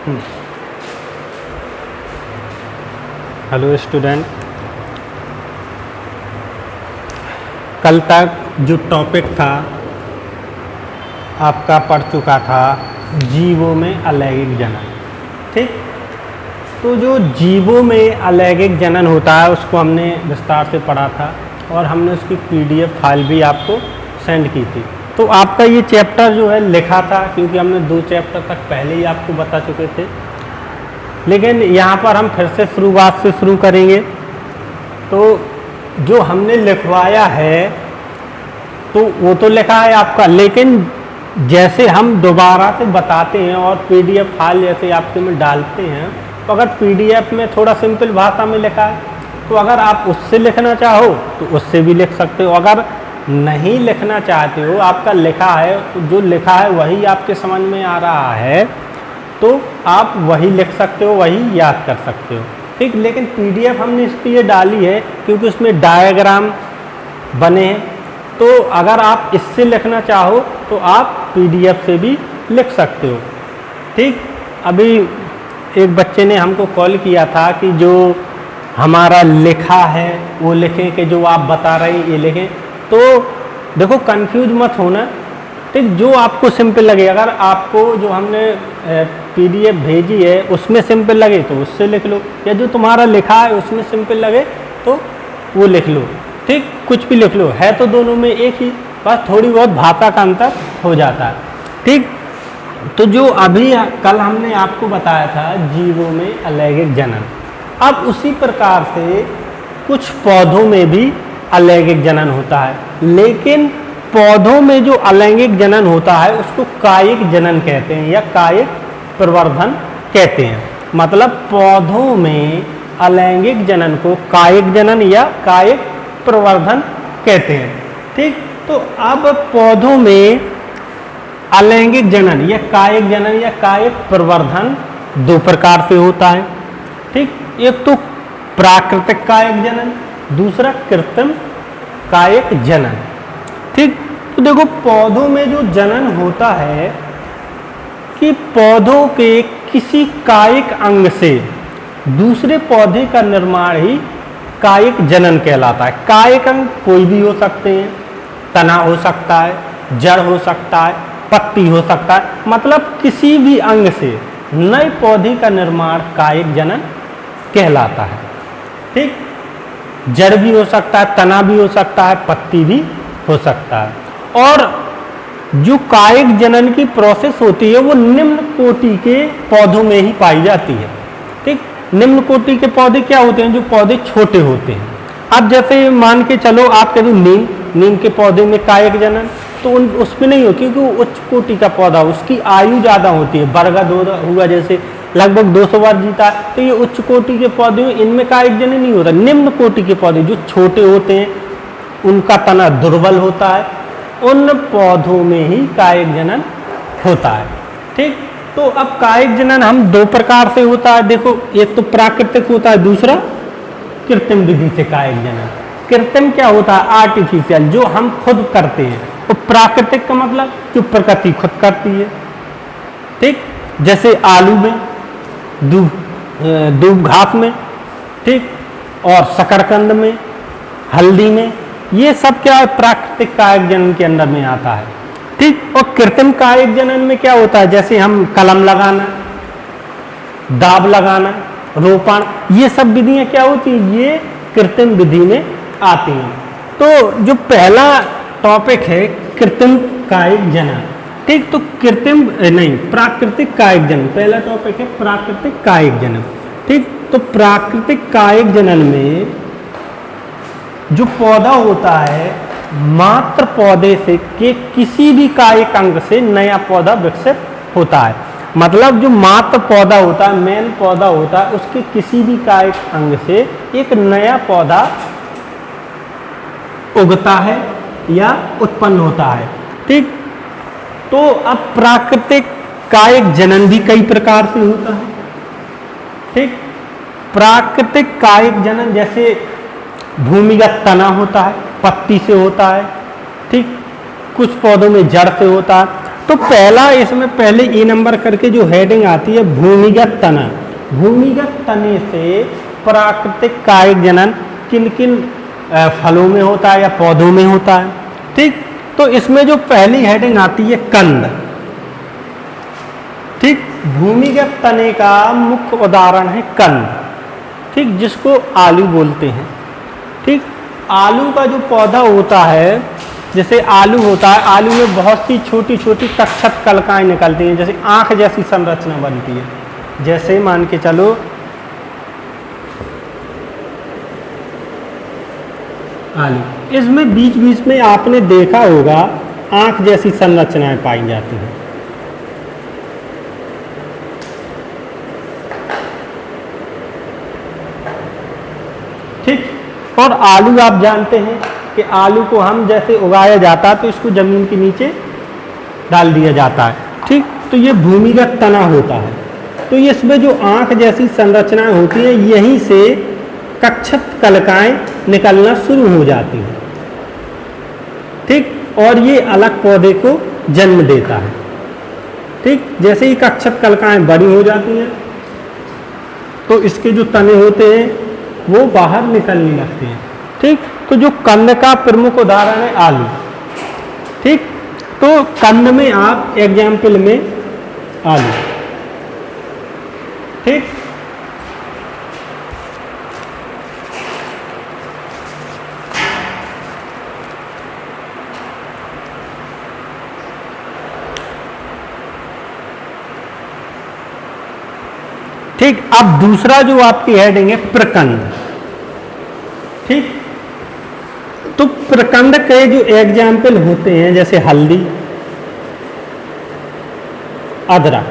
Hello student, कल तक जो टॉपिक था आपका पढ़ चुका था जीवों में अलैंगिक जनन। ठीक, तो जो जीवों में अलैंगिक जनन होता है उसको हमने विस्तार से पढ़ा था और हमने उसकी पीडीएफ फाइल भी आपको सेंड की थी। तो आपका ये चैप्टर जो है लिखा था, क्योंकि हमने 2 चैप्टर तक पहले ही आपको बता चुके थे, लेकिन यहाँ पर हम फिर से शुरुआत से शुरू करेंगे। तो जो हमने लिखवाया है तो वो तो लिखा है आपका, लेकिन जैसे हम दोबारा से बताते हैं और पीडीएफ फाइल जैसे आपके में डालते हैं, तो अगर पीडीएफ में थोड़ा सिंपल भाषा में लिखा है तो अगर आप उससे लिखना चाहो तो उससे भी लिख सकते हो। अगर नहीं लिखना चाहते हो, आपका लिखा है तो जो लिखा है वही आपके समझ में आ रहा है तो आप वही लिख सकते हो, वही याद कर सकते हो। ठीक, लेकिन पीडीएफ हमने इसलिए डाली है क्योंकि उसमें डायग्राम बने हैं, तो अगर आप इससे लिखना चाहो तो आप पीडीएफ से भी लिख सकते हो। ठीक, अभी एक बच्चे ने हमको कॉल किया था कि जो हमारा लिखा है वो लिखें कि जो आप बता रहे हैं ये लिखें। तो देखो, कंफ्यूज मत होना। ठीक, जो आपको सिंपल लगे, अगर आपको जो हमने पीडीएफ भेजी है उसमें सिंपल लगे तो उससे लिख लो, या जो तुम्हारा लिखा है उसमें सिंपल लगे तो वो लिख लो। ठीक, कुछ भी लिख लो, है तो दोनों में एक ही, बस थोड़ी बहुत भाषा का अंतर हो जाता है। ठीक, तो जो अभी कल हमने आपको बताया था जीवों में अलैंगिक जनन, अब उसी प्रकार से कुछ पौधों में भी अलैंगिक जनन होता है, लेकिन पौधों में जो अलैंगिक जनन होता है उसको कायिक जनन कहते हैं या कायिक प्रवर्धन कहते हैं। मतलब पौधों में अलैंगिक जनन को कायिक जनन या कायिक प्रवर्धन कहते हैं। ठीक, तो अब पौधों में अलैंगिक जनन या कायिक प्रवर्धन 2 प्रकार से होता है। ठीक, एक तो प्राकृतिक कायिक जनन, दूसरा कृत्रिम कायिक जनन। ठीक, तो देखो, पौधों में जो जनन होता है कि पौधों के किसी कायिक अंग से दूसरे पौधे का निर्माण ही कायिक जनन कहलाता है। कायिक अंग कोई भी हो सकते हैं, तना हो सकता है, जड़ हो सकता है, पत्ती हो सकता है, मतलब किसी भी अंग से नए पौधे का निर्माण कायिक जनन कहलाता है। ठीक, जड़ भी हो सकता है, तना भी हो सकता है, पत्ती भी हो सकता है। और जो कायिक जनन की प्रोसेस होती है वो निम्न कोटि के पौधों में ही पाई जाती है। ठीक, निम्न कोटि के पौधे क्या होते हैं? जो पौधे छोटे होते हैं। अब जैसे मान के चलो आप कह दो नीम के पौधे में कायिक जनन, तो उसमें नहीं हो, क्योंकि वो उच्च कोटि का पौधा, उसकी आयु ज़्यादा होती है। बरगद हुआ जैसे लगभग 200 बार जीता है, तो ये उच्च कोटि के पौधे इनमें कायिक जनन नहीं होता। निम्न कोटि के पौधे जो छोटे होते हैं, उनका तना दुर्बल होता है, उन पौधों में ही कायिक जनन होता है। ठीक, तो अब कायिक जनन हम 2 प्रकार से होता है। देखो, एक तो प्राकृतिक होता है, दूसरा कृत्रिम विधि से कायिक जनन। कृत्रिम क्या होता है? आर्टिफिशियल, जो हम खुद करते हैं। और प्राकृतिक का मतलब जो प्रकृति खुद करती है। ठीक, जैसे आलू में, दूब घास में, ठीक, और शकरकंद में, हल्दी में, ये सब क्या है? प्राकृतिक कायिक जनन के अंदर में आता है। ठीक, और कृत्रिम कायिक जनन में क्या होता है? जैसे हम कलम लगाना, दाब लगाना, रोपण, ये सब विधियां क्या होती हैं? ये कृत्रिम विधि में आती हैं। तो जो पहला टॉपिक है कृत्रिम कायिक जनन। ठीक, तो प्राकृतिक कायिक जनन पहला टॉपिक है, प्राकृतिक कायिक जनन। ठीक, तो प्राकृतिक कायिक जनन में जो पौधा होता है, मात्र पौधे से के किसी भी कायिक अंग से नया पौधा विकसित होता है। मतलब जो मात्र पौधा होता है, मेन पौधा होता है, उसके किसी भी कायिक अंग से एक नया पौधा उगता है या उत्पन्न होता है। ठीक, तो अब प्राकृतिक कायिक जनन भी कई प्रकार से होता है। ठीक, प्राकृतिक कायिक जनन जैसे भूमिगत तना होता है, पत्ती से होता है। ठीक, कुछ पौधों में जड़ से होता है। तो पहला इसमें पहले ए नंबर करके जो हेडिंग आती है भूमिगत तना। भूमिगत तने से प्राकृतिक कायिक जनन किन किन फलों में होता है या पौधों में होता है। ठीक, तो इसमें जो पहली हेडिंग आती है कंद। ठीक, भूमिगत तने का मुख्य उदाहरण है कंद। ठीक, जिसको आलू बोलते हैं। ठीक, आलू का जो पौधा होता है, जैसे आलू होता है, आलू में बहुत सी छोटी छोटी कक्षत कलिकाएं निकलती हैं, जैसे आंख जैसी संरचना बनती है। जैसे मान के चलो आलू, इसमें बीच बीच में आपने देखा होगा आंख जैसी संरचनाएं पाई जाती हैं। ठीक, और आलू आप जानते हैं कि आलू को हम जैसे उगाया जाता है तो इसको जमीन के नीचे डाल दिया जाता है। ठीक, तो ये भूमिगत तना होता है। तो इसमें जो आंख जैसी संरचनाएं होती हैं, यहीं से कक्षत कलिकाएं निकलना शुरू हो जाती हैं। ठीक, और ये अलग पौधे को जन्म देता है। ठीक, जैसे ही कक्षत कलिकाएं बड़ी हो जाती हैं तो इसके जो तने होते हैं वो बाहर निकलने लगते हैं। ठीक, तो जो कंद का प्रमुख उदाहरण है आलू। ठीक, तो कंद में आप एग्जाम्पल में आलू। ठीक, ठीक, अब दूसरा जो आपकी हेडिंग है प्रकंद। ठीक, तो प्रकंद के जो एग्जाम्पल होते हैं जैसे हल्दी, अदरक।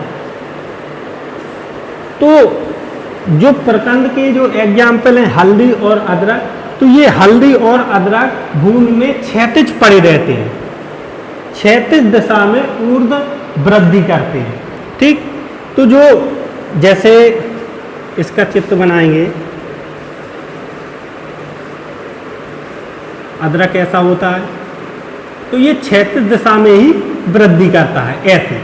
तो जो प्रकंद के जो एग्जाम्पल हैं हल्दी और अदरक, तो ये हल्दी और अदरक भूमि में क्षैतिज पड़े रहते हैं, क्षैतिज दिशा में ऊर्ध्व वृद्धि करते हैं। ठीक, तो जो जैसे इसका चित्र बनाएंगे, अदरक ऐसा होता है, तो ये क्षैतिज दिशा में ही वृद्धि करता है। ऐसे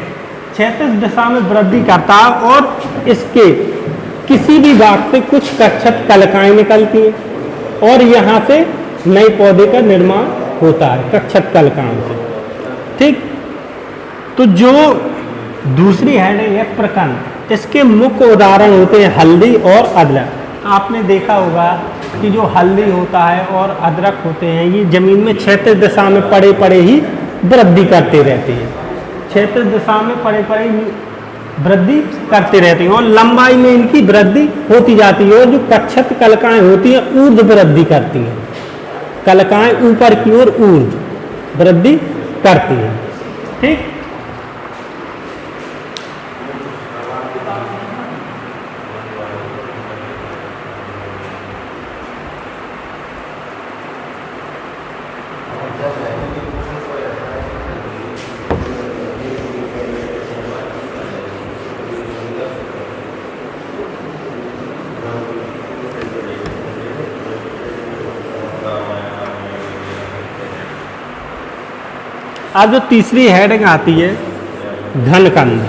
क्षैतिज दिशा में वृद्धि करता है और इसके किसी भी भाग से कुछ कक्षत कलिकाएं निकलती हैं और यहाँ से नए पौधे का निर्माण होता है कक्षत कलिकाओं से। ठीक, तो जो दूसरी हेडिंग है प्रकंद, इसके मुख्य उदाहरण होते हैं हल्दी और अदरक। आपने देखा होगा कि जो हल्दी होता है और अदरक होते हैं, ये जमीन में क्षैतिज दिशा में पड़े पड़े ही वृद्धि करते रहते हैं, क्षैतिज दिशा में पड़े पड़े ही वृद्धि करते रहते हैं और लंबाई में इनकी वृद्धि होती जाती है। और जो कक्षत कलिकाएं होती हैं ऊर्ध्व वृद्धि करती हैं, कलिकाएं ऊपर की ओर ऊर्ध्व वृद्धि करती हैं। ठीक, आज जो तीसरी हेडिंग आती है घनकंद।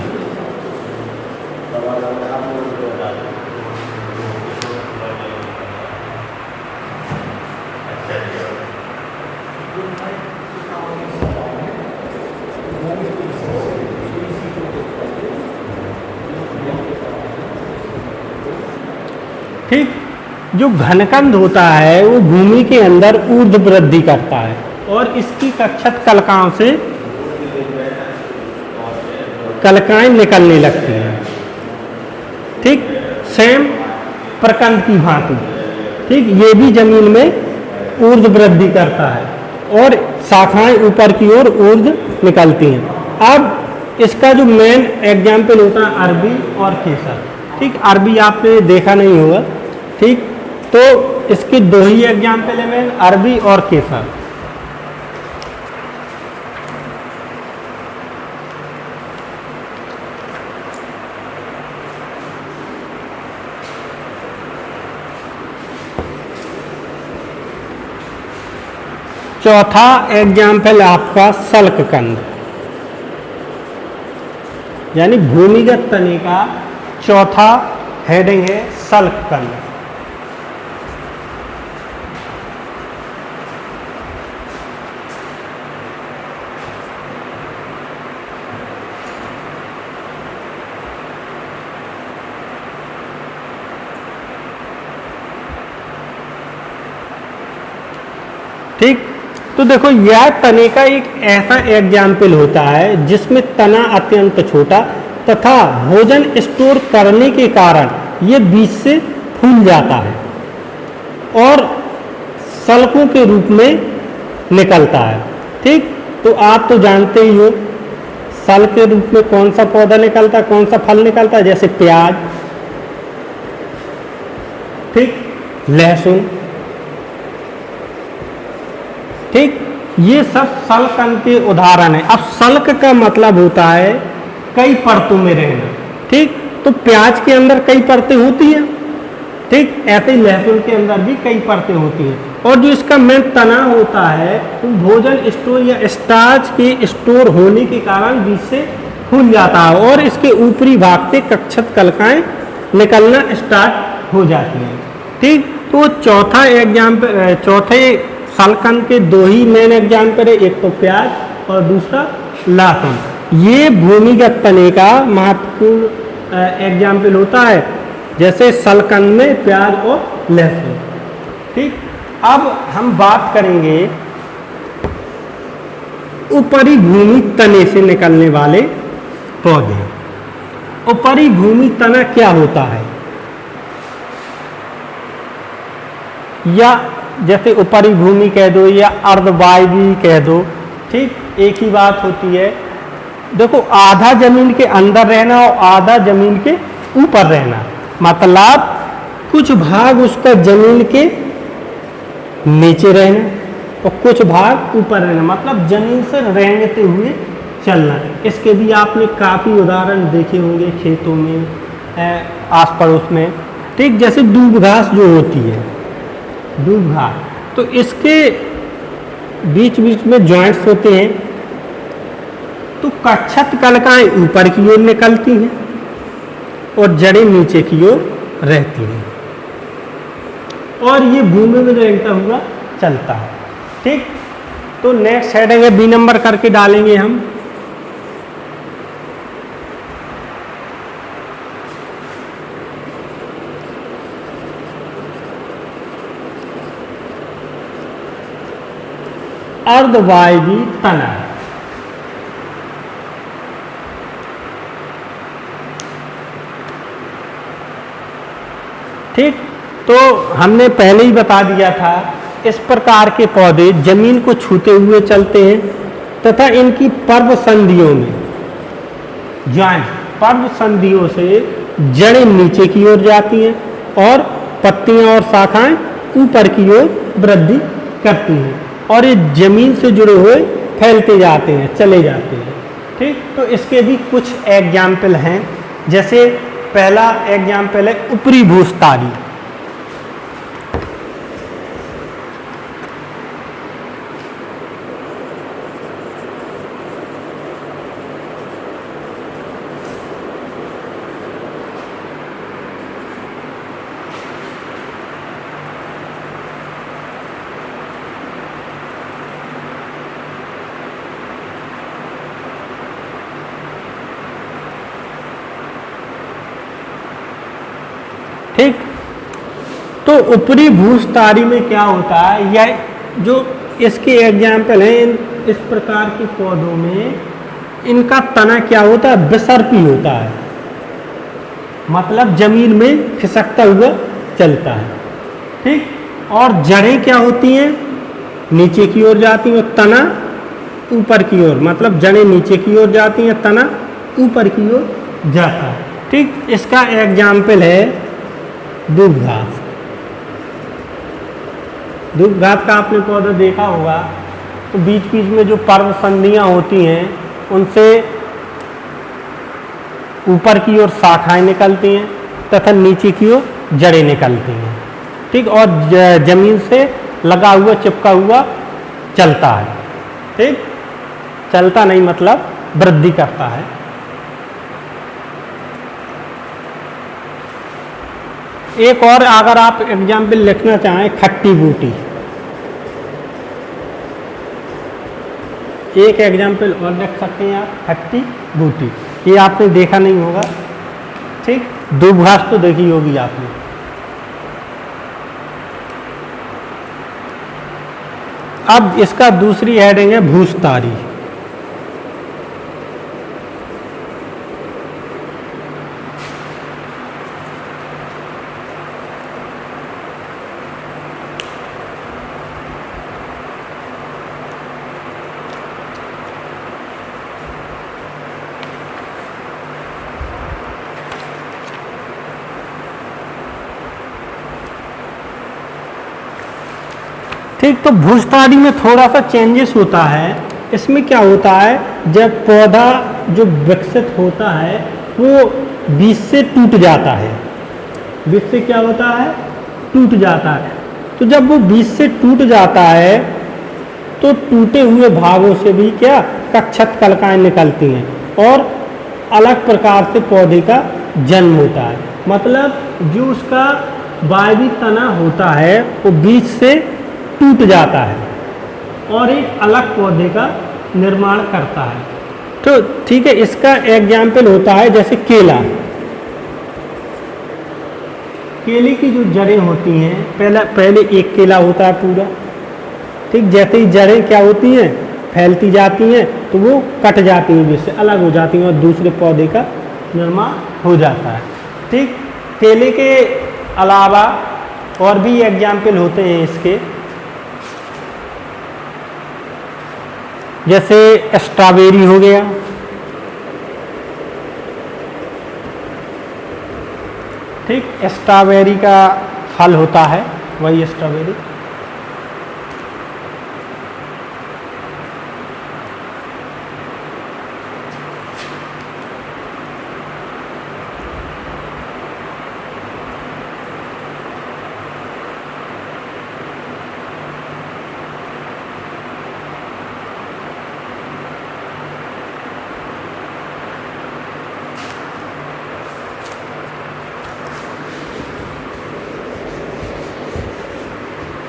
ठीक, जो घनकंद होता है वो भूमि के अंदर ऊर्ध्व वृद्धि करता है और इसकी कक्षत कलिकाओं से कलिकाएं निकलने लगती हैं। ठीक, सेम प्रकंद की भांति। ठीक, ये भी जमीन में ऊर्ध्व वृद्धि करता है और शाखाएं ऊपर की ओर ऊर्ध्व निकलती हैं। अब इसका जो मेन एग्जाम्पल होता है अरबी और केसर। ठीक, अरबी आपने देखा नहीं होगा। ठीक, तो इसके दो ही एग्जाम्पल है मेन, अरबी और केसर। चौथा एग्जाम्पल आपका सल्ककंद। यानी भूमिगत तने का चौथा हेडिंग है सल्ककंद। ठीक, तो देखो यह तने का एक ऐसा एग्जाम्पल होता है जिसमें तना अत्यंत छोटा तथा भोजन स्टोर करने के कारण ये बीज से फूल जाता है और सल्कों के रूप में निकलता है। ठीक, तो आप तो जानते ही हो सल के रूप में कौन सा पौधा निकलता है, कौन सा फल निकलता है, जैसे प्याज, ठीक, लहसुन। ठीक, ये सब सल्ककंद के उदाहरण है। अब सल्क का मतलब होता है कई परतों में रहना। ठीक, तो प्याज के अंदर कई परतें होती हैं। ठीक, ऐसे ही लहसुन के अंदर भी कई परतें होती हैं। और जो इसका मेन तना होता है तो भोजन स्टोर या स्टार्च के स्टोर होने के कारण बीज से फूल जाता है और इसके ऊपरी भाग से कक्षत कलिकाएं निकलना स्टार्ट हो जाती हैं। ठीक, तो चौथा एग्जाम्पल, चौथे सल्ककंद के दो ही मेन एग्जाम्पल है, एक तो प्याज और दूसरा लहसुन। ये भूमिगत तने का महत्वपूर्ण एग्जाम्पल होता है, जैसे सल्ककंद में प्याज और लहसुन। ठीक, अब हम बात करेंगे ऊपरी भूमि तने से निकलने वाले पौधे। ऊपरी भूमि तना क्या होता है, या जैसे ऊपरी भूमि कह दो या अर्धवायवीय कह दो, ठीक, एक ही बात होती है। देखो आधा जमीन के अंदर रहना और आधा जमीन के ऊपर रहना, मतलब कुछ भाग उसका जमीन के नीचे रहना और कुछ भाग ऊपर रहना, मतलब जमीन से रेंगते हुए चलना। इसके भी आपने काफ़ी उदाहरण देखे होंगे खेतों में, आस पड़ोस में। ठीक, जैसे दूब घास जो होती है, दूब घास, तो इसके बीच बीच में जॉइंट्स होते हैं, तो कक्षत कलिकाएं ऊपर की ओर निकलती हैं और जड़ें नीचे की ओर रहती हैं और ये भूमि में रेंगता हुआ चलता है। ठीक, तो नेक्स्ट हेडिंग है, बी नंबर करके डालेंगे हम। अर्धवायवीय तना। ठीक, तो हमने पहले ही बता दिया था इस प्रकार के पौधे जमीन को छूते हुए चलते हैं तथा इनकी पर्व संधियों में जॉइंट, पर्व संधियों से जड़ें नीचे की ओर जाती हैं और पत्तियां और शाखाएं ऊपर की ओर वृद्धि करती हैं और ये जमीन से जुड़े हुए फैलते जाते हैं, चले जाते हैं। ठीक, तो इसके भी कुछ एग्जाम्पल हैं, जैसे पहला एग्जाम्पल है ऊपरी भूस्तारी। ठीक, तो ऊपरी भूस्तारी में क्या होता है, या जो इसके एग्जाम्पल हैं, इस प्रकार के पौधों में इनका तना क्या होता है, विसर्पी होता है, मतलब जमीन में खिसकता हुआ चलता है। ठीक, और जड़ें क्या होती हैं, नीचे की ओर जाती हैं, तना ऊपर की ओर, मतलब जड़ें नीचे की ओर जाती हैं, तना ऊपर की ओर जाता है। ठीक, इसका एग्जाम्पल है दूब घास। दूब घास का आपने पौधा देखा होगा, तो बीच बीच में जो पर्व संधियां होती हैं उनसे ऊपर की ओर शाखाएं निकलती हैं तथा नीचे की ओर जड़ें निकलती हैं। ठीक, और जमीन से लगा हुआ, चिपका हुआ चलता है। ठीक, चलता नहीं मतलब वृद्धि करता है। एक और अगर आप एग्जाम्पल लिखना चाहें, खट्टी बूटी, एक एग्जाम्पल और लिख सकते हैं आप, खट्टी बूटी। ये आपने देखा नहीं होगा, ठीक, दूबघास तो देखी होगी आपने। अब इसका दूसरी हेडिंग है भूसतारी। ठीक, तो भूसतारी में थोड़ा सा चेंजेस होता है। इसमें क्या होता है, जब पौधा जो विकसित होता है वो बीज से टूट जाता है, बीज से क्या होता है, टूट जाता है। तो जब वो बीज से टूट जाता है तो टूटे हुए भागों से भी क्या कक्षत कलिकाएं निकलती हैं और अलग प्रकार से पौधे का जन्म होता है। मतलब जो उसका वायवी तना होता है वो बीज से टूट जाता है और एक अलग पौधे का निर्माण करता है। तो ठीक है, इसका एग्जाम्पल होता है जैसे केला। केले की जो जड़ें होती हैं, पहले एक केला होता है पूरा, ठीक, जैसे ही जड़ें क्या होती हैं, फैलती जाती हैं तो वो कट जाती हैं, जिससे अलग हो जाती हैं और दूसरे पौधे का निर्माण हो जाता है। ठीक, केले के अलावा और भी एग्जाम्पल होते हैं इसके, जैसे स्ट्रॉबेरी हो गया, ठीक, स्ट्रॉबेरी का फल होता है, वही स्ट्रॉबेरी।